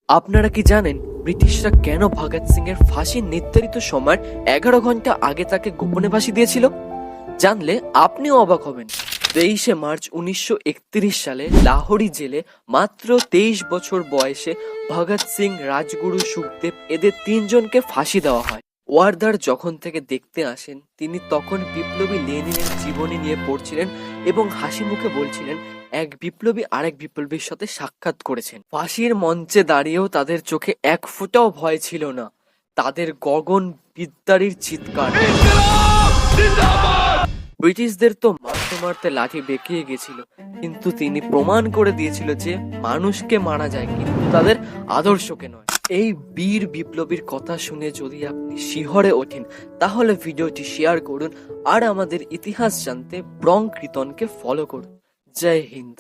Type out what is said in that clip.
আপনারা কি জানেন ব্রিটিশরা কেন ভগৎ সিং এর ফাঁসির নির্ধারিত সময়ের 11 ঘন্টা আগে তাকে গোপনে ফাঁসি দিয়েছিল? জানলে আপনিও অবাক হবেন। 23 মার্চ 1931 সালে লাহোরি জেলে মাত্র 23 বছর বয়সে ভগৎ সিং, রাজগুরু, সুখদেব এদের তিনজনকে ফাঁসি দেওয়া হয়। ওয়ার্দার যখন থেকে দেখতে আসেন, তিনি তখন বিপ্লবী লেনিনের জীবনী নিয়ে পড়ছিলেন এবং হাসি মুখে বলছিলেন এক বিপ্লবী আরেক বিপ্লবীর সাথে সাক্ষাৎ করেছেন। ফাঁসির মঞ্চে দাঁড়িয়েও তাদের চোখে এক ফোঁটাও ভয় ছিল না, তাদের গগন বিদ্যারীর চিৎকার। ব্রিটিশদের তো মারতে মারতে লাঠি বেঁকিয়ে গেছিল, কিন্তু তিনি প্রমাণ করে দিয়েছিল যে মানুষকে মারা যায়, কিন্তু তাদের আদর্শকে নয়। এই বীর বিপ্লবীর কথা শুনে যদি আপনি শিহরে ওঠেন, তাহলে ভিডিওটি শেয়ার করুন আর আমাদের ইতিহাস জানতে ব্রং কীর্তনকে ফলো করুন। জয় হিন্দ।